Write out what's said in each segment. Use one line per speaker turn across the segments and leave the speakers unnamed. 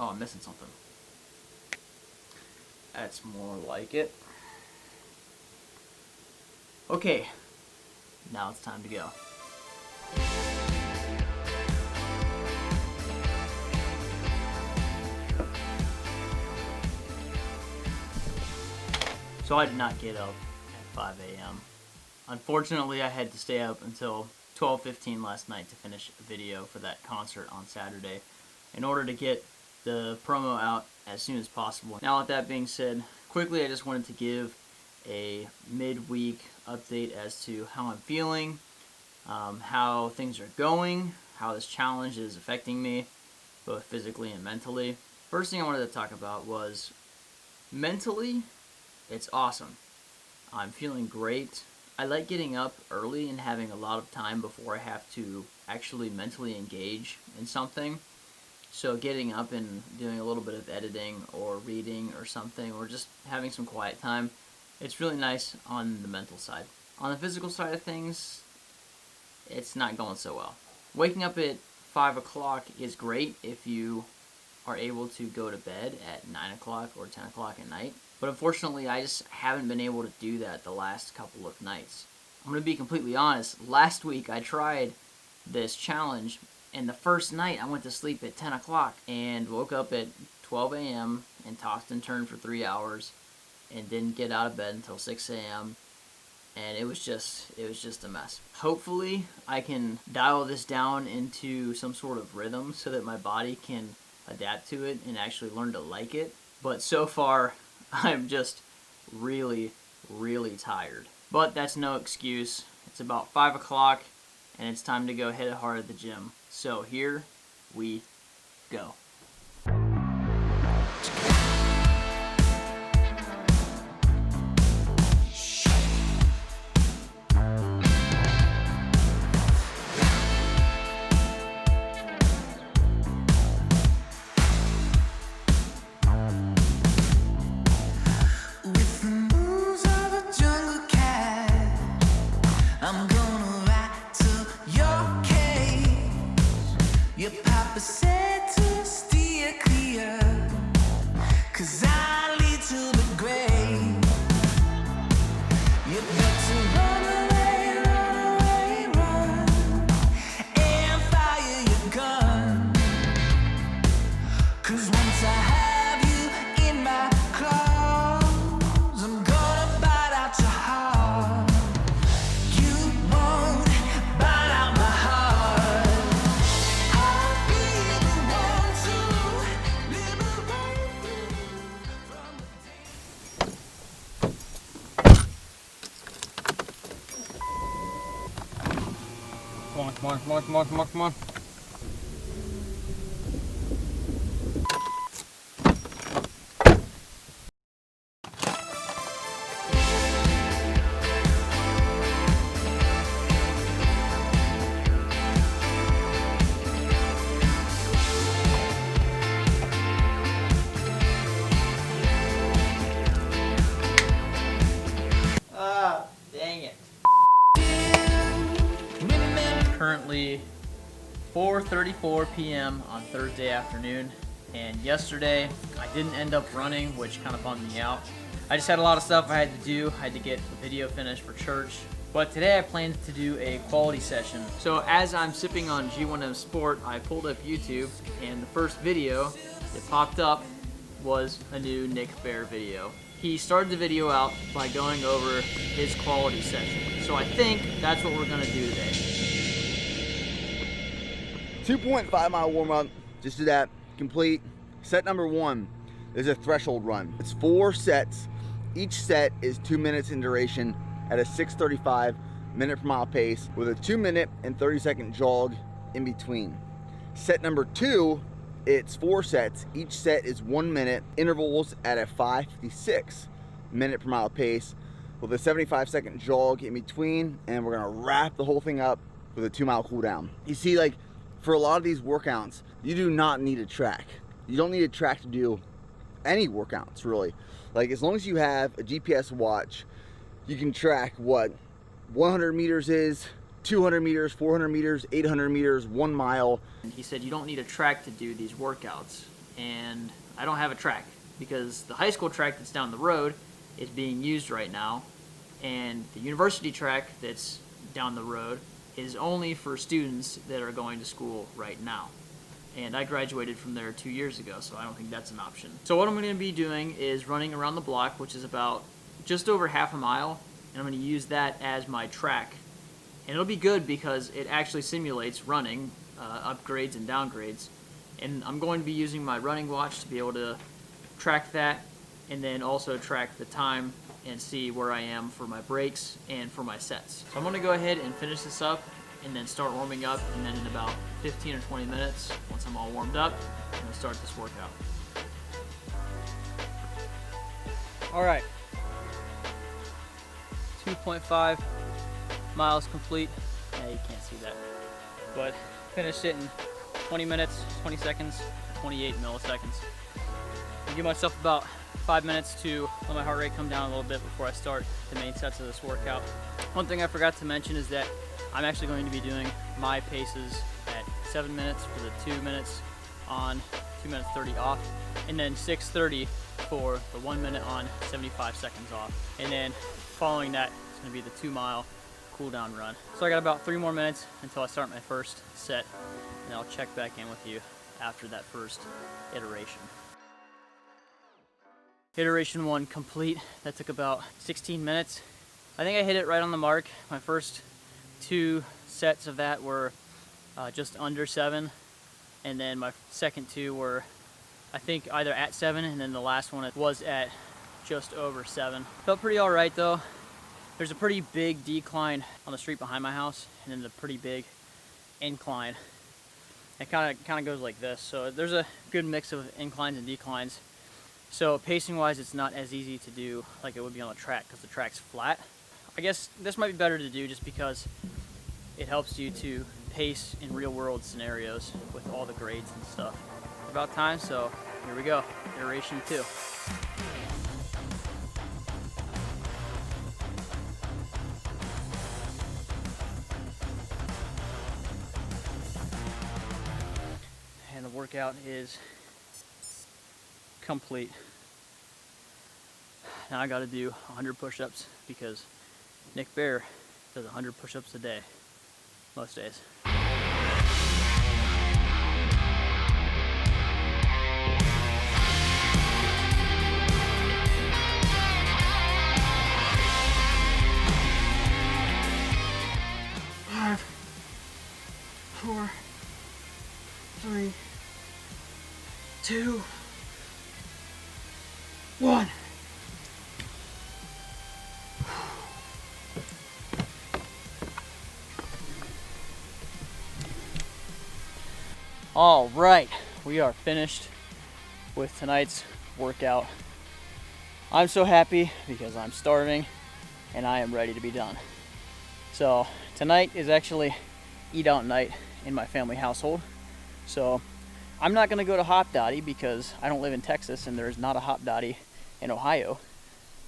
Oh, I'm missing something. That's more like it. Okay, now it's time to go. So I did not get up at 5 a.m. Unfortunately, I had to stay up until 12:15 last night to finish a video for that concert on Saturday in order to get the promo out as soon as possible. Now, with that being said, quickly I just wanted to give a midweek update as to how I'm feeling, how things are going, how this challenge is affecting me, both physically and mentally. First thing I wanted to talk about was mentally, it's awesome. I'm feeling great. I like getting up early and having a lot of time before I have to actually mentally engage in something. So getting up and doing a little bit of editing or reading or something, or just having some quiet time, it's really nice on the mental side. On the physical side of things, it's not going so well. Waking up at 5 o'clock is great if you are able to go to bed at 9 o'clock or 10 o'clock at night. But unfortunately, I just haven't been able to do that the last couple of nights. I'm going to be completely honest. Last week, I tried this challenge, and the first night, I went to sleep at 10 o'clock and woke up at 12 a.m. and tossed and turned for 3 hours and didn't get out of bed until 6 a.m. And it was just a mess. Hopefully, I can dial this down into some sort of rhythm so that my body can adapt to it and actually learn to like it. But so far, I'm just really, really tired. But that's no excuse. It's about 5 o'clock, and it's time to go hit it hard at the gym. So here we go.
I'm gonna ride to your cage. Your papa said to steer clear, 'cause I lead to the grave. You better run away, run, and fire your gun. 'Cause once I have you in my claws, I'm gonna bite out your heart.
Come on. Ah, dang it. Currently 4:34 p.m. on Thursday afternoon, and yesterday I didn't end up running, which kind of bummed me out. I just had a lot of stuff I had to do. I had to get the video finished for church. But today I planned to do a quality session. So as I'm sipping on G1M Sport, I pulled up YouTube, and the first video that popped up was a new Nick Bare video. He started the video out by going over his quality session. So I think that's what we're gonna do today.
2.5 mile warm up, just do that, complete. Set number 1 is a threshold run. It's 4 sets. Each set is 2 minutes in duration at a 6:35 minute per mile pace with a 2 minute and 30-second jog in between. Set number 2, it's 4 sets. Each set is 1 minute, intervals at a 5:56 minute per mile pace with a 75-second jog in between, and we're gonna wrap the whole thing up with a 2 mile cool down. You see, like, for a lot of these workouts, you do not need a track. You don't need a track to do any workouts, really. Like, as long as you have a GPS watch, you can track what 100 meters is, 200 meters, 400 meters, 800 meters, 1 mile.
And he said you don't need a track to do these workouts. and I don't have a track because the high school track that's down the road is being used right now, and the university track that's down the road is only for students that are going to school right now. And I graduated from there 2 years ago, so I don't think that's an option. So what I'm going to be doing is running around the block, which is about just over half a mile, and I'm going to use that as my track. And it'll be good because it actually simulates running, upgrades and downgrades. And I'm going to be using my running watch to be able to track that, and then also track the time and see where I am for my breaks and for my sets. So I'm going to go ahead and finish this up and then start warming up, and then in about 15 or 20 minutes, once I'm all warmed up, I'm going to start this workout. All right, 2.5 miles complete. Yeah, you can't see that, but finished it in 20 minutes, 20 seconds, 28 milliseconds. I give myself about 5 minutes to let my heart rate come down a little bit before I start the main sets of this workout. One thing I forgot to mention is that I'm actually going to be doing my paces at 7 minutes for the 2 minutes on, 2 minutes 30 off, and then 6:30 for the 1 minute on, 75 seconds off. And then following that, it's going to be the 2 mile cool down run. So I got about 3 more minutes until I start my first set, and I'll check back in with you after that first iteration. Iteration 1 complete. That took about 16 minutes. I think I hit it right on the mark. My first 2 sets of that were just under 7, and then my second 2 were, I think, either at 7, and then the last one was at just over 7. Felt pretty all right though. There's a pretty big decline on the street behind my house, and then a pretty big incline. It kind of goes like this. So there's a good mix of inclines and declines. So pacing wise, it's not as easy to do like it would be on the track because the track's flat. I guess this might be better to do just because it helps you to pace in real world scenarios with all the grades and stuff. It's about time, so here we go, iteration 2. And the workout is complete. Now I gotta do 100 push-ups because Nick Bear does 100 push-ups a day, most days. Five, 4, 3, 2, 1. All right, we are finished with tonight's workout. I'm so happy because I'm starving and I am ready to be done. So tonight is actually eat out night in my family household. So I'm not gonna go to Hop Dottie because I don't live in Texas and there is not a Hop Dottie in Ohio.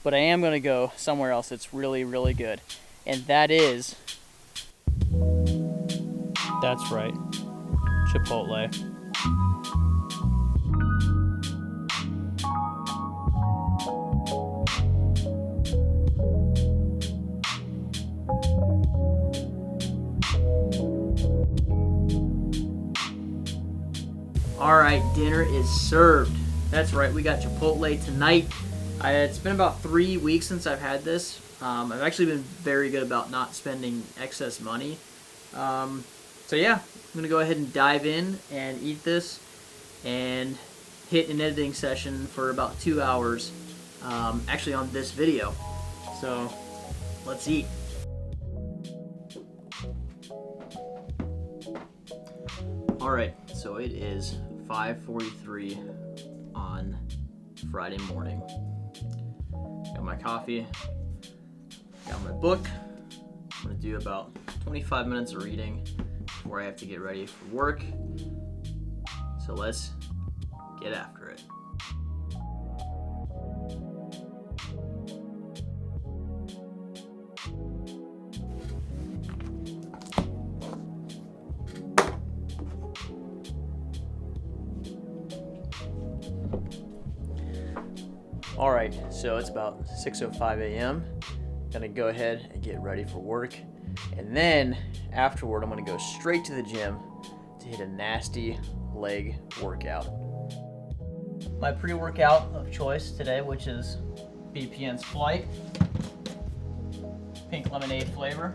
But I am gonna go somewhere else that's really, really good. And that is, that's right, Chipotle. All right, dinner is served. That's right, we got Chipotle tonight. It's been about 3 weeks since I've had this. I've actually been very good about not spending excess money. So yeah, I'm gonna go ahead and dive in and eat this and hit an editing session for about 2 hours, actually on this video. So let's eat. All right, so it is 5:43 on Friday morning. Got my coffee, got my book. I'm gonna do about 25 minutes of reading before I have to get ready for work. So let's get after it. Alright, so it's about 6:05 a.m. Gonna go ahead and get ready for work. And then afterward, I'm gonna go straight to the gym to hit a nasty leg workout. My pre-workout of choice today, which is BPN's Flight, pink lemonade flavor.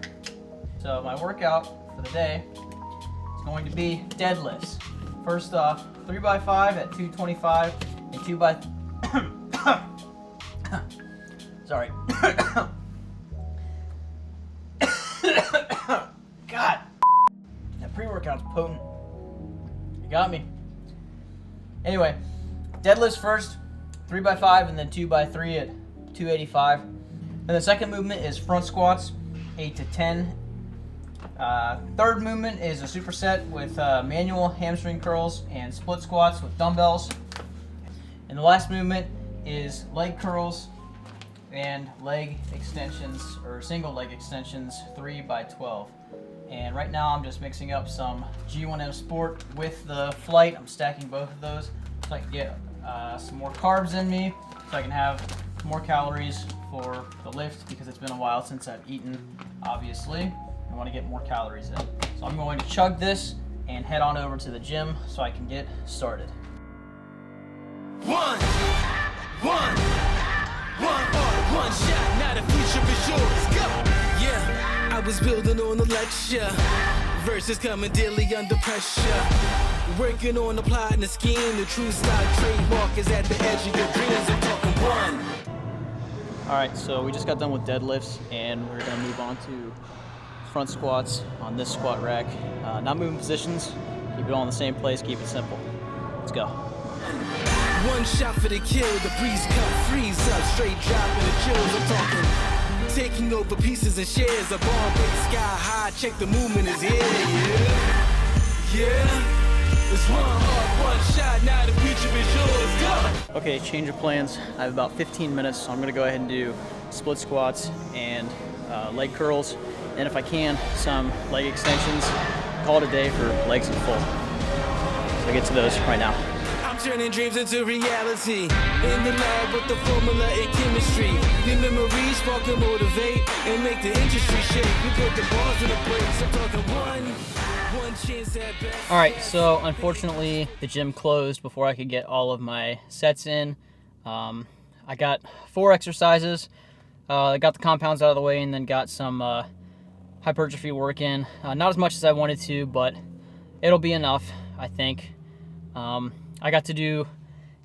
So my workout for the day is going to be deadlifts. First off, 3x5 at 225 and 2x... Sorry. God, that pre-workout's potent. You got me. Anyway, deadlifts first, 3x5 and then 2x3 at 285. And the second movement is front squats, 8 to 10. Third movement is a superset with manual hamstring curls and split squats with dumbbells. And the last movement is leg curls and leg extensions, or single leg extensions, 3x12. And right now I'm just mixing up some G1M Sport with the Flight. I'm stacking both of those so I can get some more carbs in me, so I can have more calories for the lift, because it's been a while since I've eaten, obviously. I want to get more calories in. So I'm going to chug this and head on over to the gym so I can get started.
One shot, now the future is yours. Go! Yeah, I was building on a lecture. Verses coming daily under pressure. Working on applying the scheme. The true style trademark is at the edge of your dreams. I'm talking one.
Alright, so we just got done with deadlifts, and we're going to move on to front squats on this squat rack. Not moving positions, keep it all in the same place, keep it simple. Let's go.
One shot for the kill, the breeze cut, freeze up, straight dropping the chills. I'm talking taking over pieces and shares. A bomb big sky high, check the movement is here. Yeah. It's one heart, one shot, now the future is yours. Go!
Okay, change of plans. I have about 15 minutes, so I'm going to go ahead and do split squats and leg curls. And if I can, some leg extensions. Call it a day for legs in full. So I'll get to those right now.
I'm turning dreams into reality. In the lab with the formula and chemistry. The memories spark and motivate and make the industry shake. We put the bars in the place. I'm talking one chance at best.
Alright, so unfortunately the gym closed before I could get all of my sets in. I got 4 exercises. I got the compounds out of the way and then got some hypertrophy work in. Not as much as I wanted to, but it'll be enough, I think. I got to do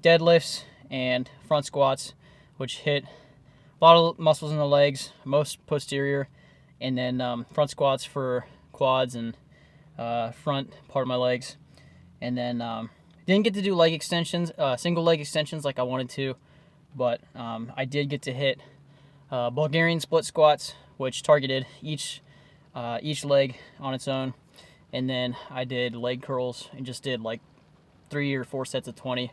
deadlifts and front squats, which hit a lot of muscles in the legs, most posterior, and then front squats for quads and front part of my legs. And then didn't get to do leg extensions, single leg extensions like I wanted to, but I did get to hit Bulgarian split squats, which targeted each leg on its own. And then I did leg curls and just did like 3 or 4 sets of 20.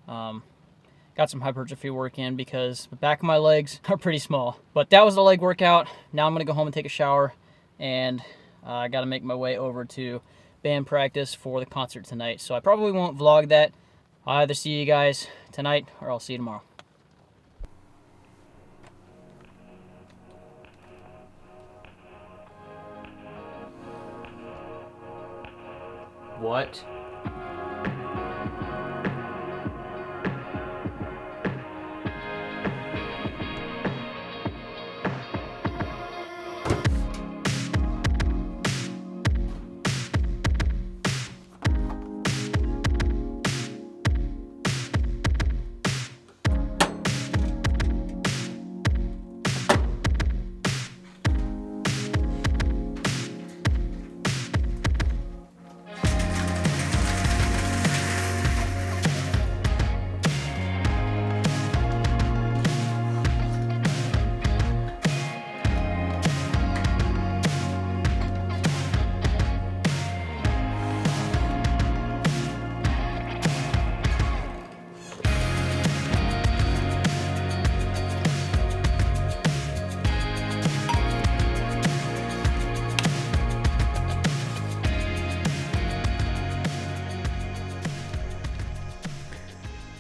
Got some hypertrophy work in because the back of my legs are pretty small. But that was the leg workout. Now I'm gonna go home and take a shower, and I gotta make my way over to band practice for the concert tonight. So I probably won't vlog that. I'll either see you guys tonight or I'll see you tomorrow. What?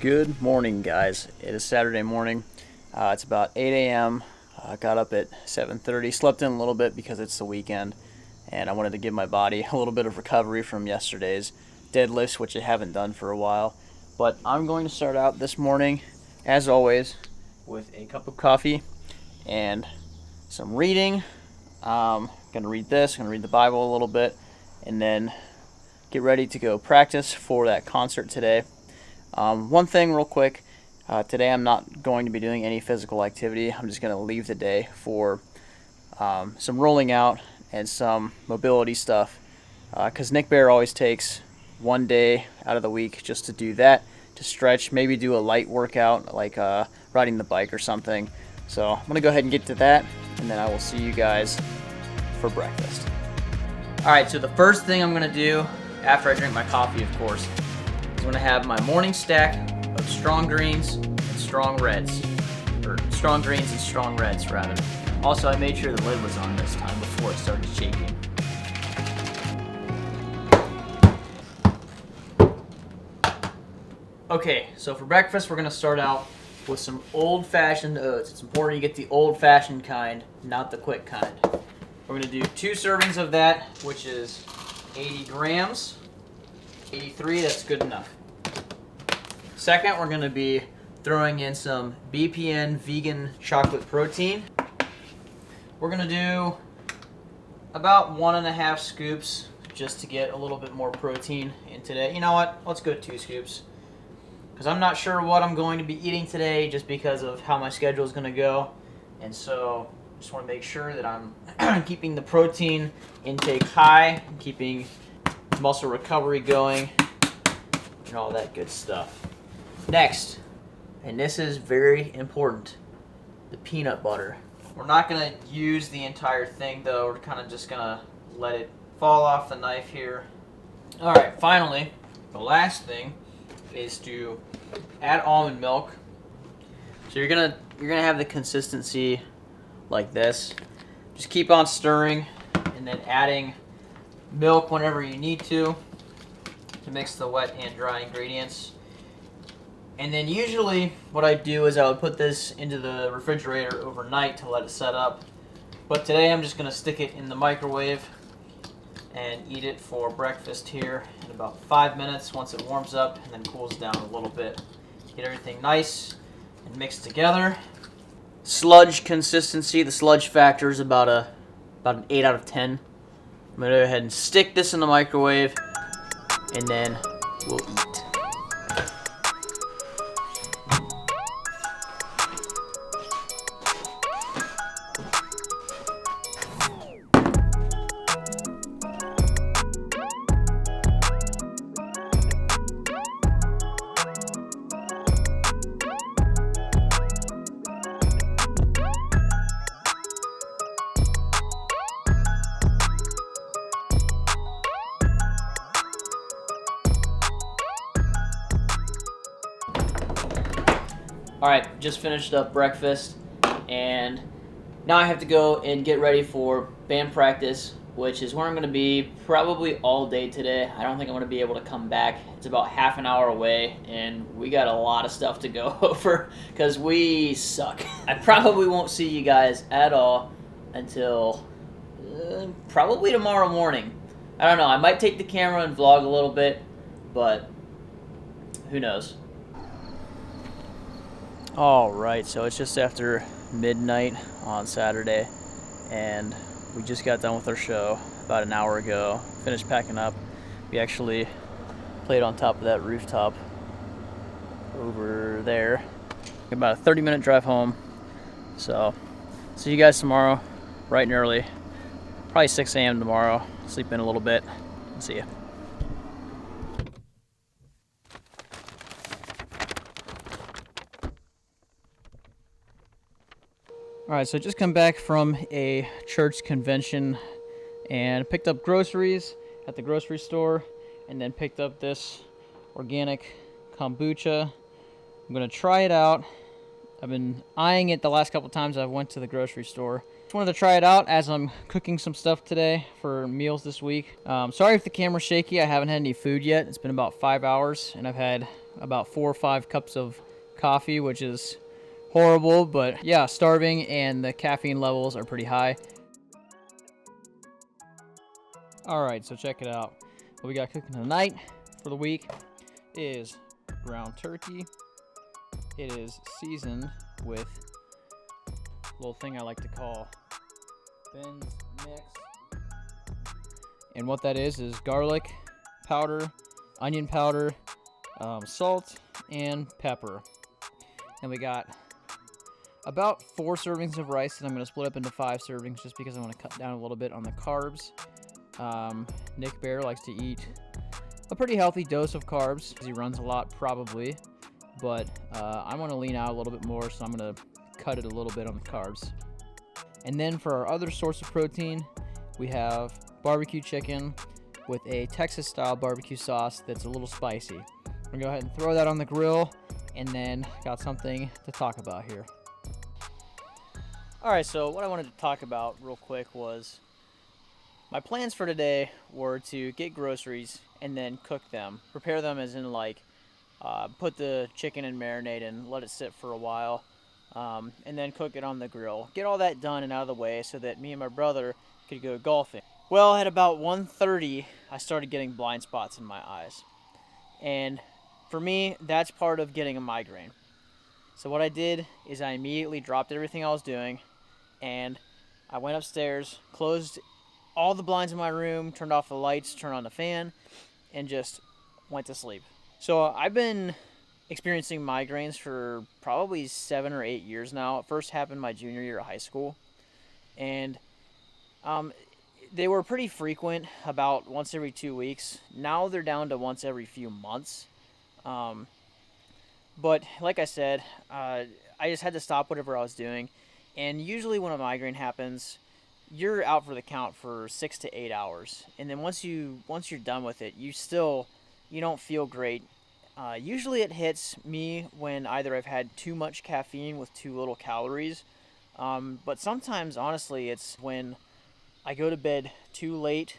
Good morning, guys. It is Saturday morning. It's about 8 a.m. Got up at 7:30, slept in a little bit because it's the weekend, and I wanted to give my body a little bit of recovery from yesterday's deadlifts, which I haven't done for a while. But I'm going to start out this morning, as always, with a cup of coffee and some reading. I'm going to read this, going to read the Bible a little bit, and then get ready to go practice for that concert today. One thing real quick, today I'm not going to be doing any physical activity. I'm just going to leave the day for some rolling out and some mobility stuff, because Nick Bear always takes one day out of the week just to do that, to stretch, maybe do a light workout like riding the bike or something. So I'm going to go ahead and get to that, and then I will see you guys for breakfast. Alright, so the first thing I'm going to do after I drink my coffee, of course, I'm going to have my morning stack of strong greens and strong reds. Or strong greens and strong reds, rather. Also, I made sure the lid was on this time before it started shaking. Okay, so for breakfast, we're going to start out with some old-fashioned oats. It's important you get the old-fashioned kind, not the quick kind. We're going to do 2 servings of that, which is 80 grams. 83, that's good enough. Second, we're going to be throwing in some BPN vegan chocolate protein. We're going to do about 1.5 scoops just to get a little bit more protein in today. You know what? Let's go 2 scoops. Because I'm not sure what I'm going to be eating today just because of how my schedule is going to go. And so just want to make sure that I'm keeping the protein intake high, keeping muscle recovery going, and all that good stuff. Next, and this is very important, the peanut butter. We're not going to use the entire thing though, we're kind of just going to let it fall off the knife here. Alright, finally, the last thing is to add almond milk. So you're gonna have the consistency like this. Just keep on stirring and then adding milk whenever you need to mix the wet and dry ingredients. And then usually what I do is I would put this into the refrigerator overnight to let it set up. But today I'm just going to stick it in the microwave and eat it for breakfast here in about 5 minutes once it warms up and then cools down a little bit. Get everything nice and mixed together. Sludge consistency, the sludge factor is about an 8 out of 10. I'm going to go ahead and stick this in the microwave, and then we'll eat. Alright, just finished up breakfast, and now I have to go and get ready for band practice, which is where I'm going to be probably all day today. I don't think I'm going to be able to come back. It's about half an hour away, and we got a lot of stuff to go over because we suck. I probably won't see you guys at all until probably tomorrow morning. I don't know, I might take the camera and vlog a little bit, but who knows. Alright, so it's just after midnight on Saturday, and we just got done with our show about an hour ago. Finished packing up. We actually played on top of that rooftop over there. About a 30-minute drive home. So, see you guys tomorrow, bright and early. Probably 6 a.m. tomorrow. Sleep in a little bit. See ya. Alright, so I just come back from a church convention and picked up groceries at the grocery store, and then picked up this organic kombucha. I'm going to try it out. I've been eyeing it the last couple times I went to the grocery store, Just wanted to try it out as I'm cooking some stuff today for meals this week. Sorry if the camera's shaky. I haven't had any food yet. It's been about 5 hours, and I've had about 4 or 5 cups of coffee, which is horrible, but yeah, starving, and the caffeine levels are pretty high. All right, so check it out. What we got cooking tonight for the week is ground turkey. It is seasoned with a little thing I like to call Ben's Mix. And what that is garlic powder, onion powder, salt, and pepper. And we got about 4 servings of rice that I'm going to split up into 5 servings just because I want to cut down a little bit on the carbs. Nick Bear likes to eat a pretty healthy dose of carbs. He runs a lot probably, but I want to lean out a little bit more, so I'm going to cut it a little bit on the carbs. And then for our other source of protein, we have barbecue chicken with a Texas style barbecue sauce that's a little spicy. I'm gonna go ahead and throw that on the grill, and then got something to talk about here. Alright, so what I wanted to talk about real quick was my plans for today were to get groceries and then cook them. Prepare them as in like put the chicken in marinade and let it sit for a while. And then cook it on the grill. Get all that done and out of the way so that me and my brother could go golfing. Well, at about 1:30, I started getting blind spots in my eyes. And for me, that's part of getting a migraine. So what I did is I immediately dropped everything I was doing, and I went upstairs, closed all the blinds in my room, turned off the lights, turned on the fan, and just went to sleep. So I've been experiencing migraines for probably 7 or 8 years now. It first happened my junior year of high school, and they were pretty frequent, about once every 2 weeks. Now they're down to once every few months. But like I said, I just had to stop whatever I was doing, and usually when a migraine happens, you're out for the count for 6 to 8 hours, and then once you're done with it, you don't feel great. Usually it hits me when either I've had too much caffeine with too little calories, but sometimes, honestly, it's when I go to bed too late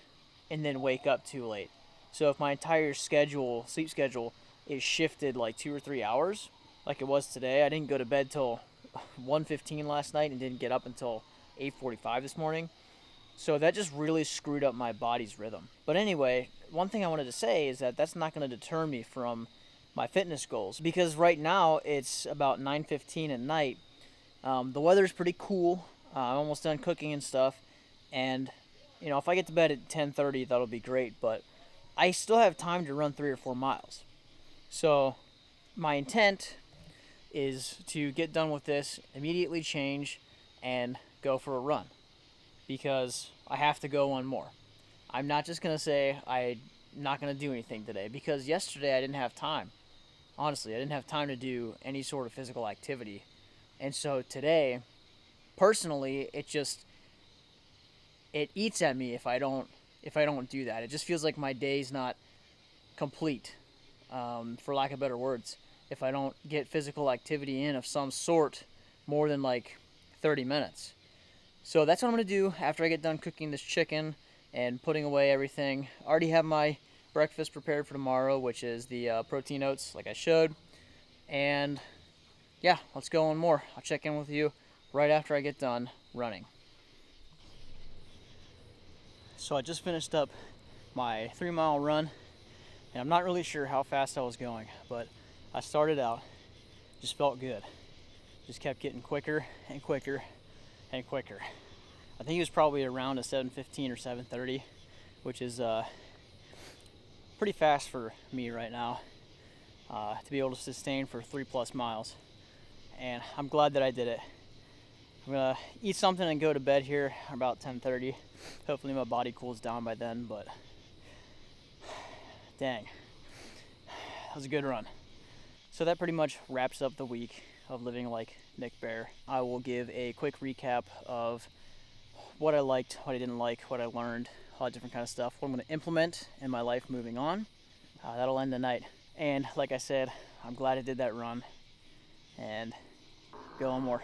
and then wake up too late. So if my entire sleep schedule, is shifted like 2 or 3 hours, like it was today. I didn't go to bed till 1:15 last night and didn't get up until 8:45 this morning. So that just really screwed up my body's rhythm. But anyway, one thing I wanted to say is that that's not going to deter me from my fitness goals, because right now it's about 9:15 at night. The weather's pretty cool. I'm almost done cooking and stuff, and if I get to bed at 10:30, that'll be great, but I still have time to run 3 or 4 miles. So my intent is to get done with this, immediately change, and go for a run, because I have to go one more. I'm not just going to say I'm not going to do anything today, because yesterday I didn't have time. Honestly, I didn't have time to do any sort of physical activity. And so today, personally, it eats at me if I don't do that. It just feels like my day's not complete, for lack of better words, if I don't get physical activity in of some sort more than like 30 minutes. So that's what I'm going to do after I get done cooking this chicken and putting away everything. I already have my breakfast prepared for tomorrow, which is the protein oats, like I showed. And yeah, let's go on more. I'll check in with you right after I get done running. So I just finished up my 3-mile run, and I'm not really sure how fast I was going, but I started out, just felt good. Just kept getting quicker and quicker and quicker. I think it was probably around a 7:15 or 7:30, which is pretty fast for me right now, to be able to sustain for 3+ miles. And I'm glad that I did it. I'm gonna eat something and go to bed here about 10:30. Hopefully my body cools down by then, but dang, that was a good run. So that pretty much wraps up the week of living like Nick Bear. I will give a quick recap of what I liked, what I didn't like, what I learned, all that different kind of stuff, what I'm going to implement in my life moving on. That'll end the night. And like I said, I'm glad I did that run, and go on more.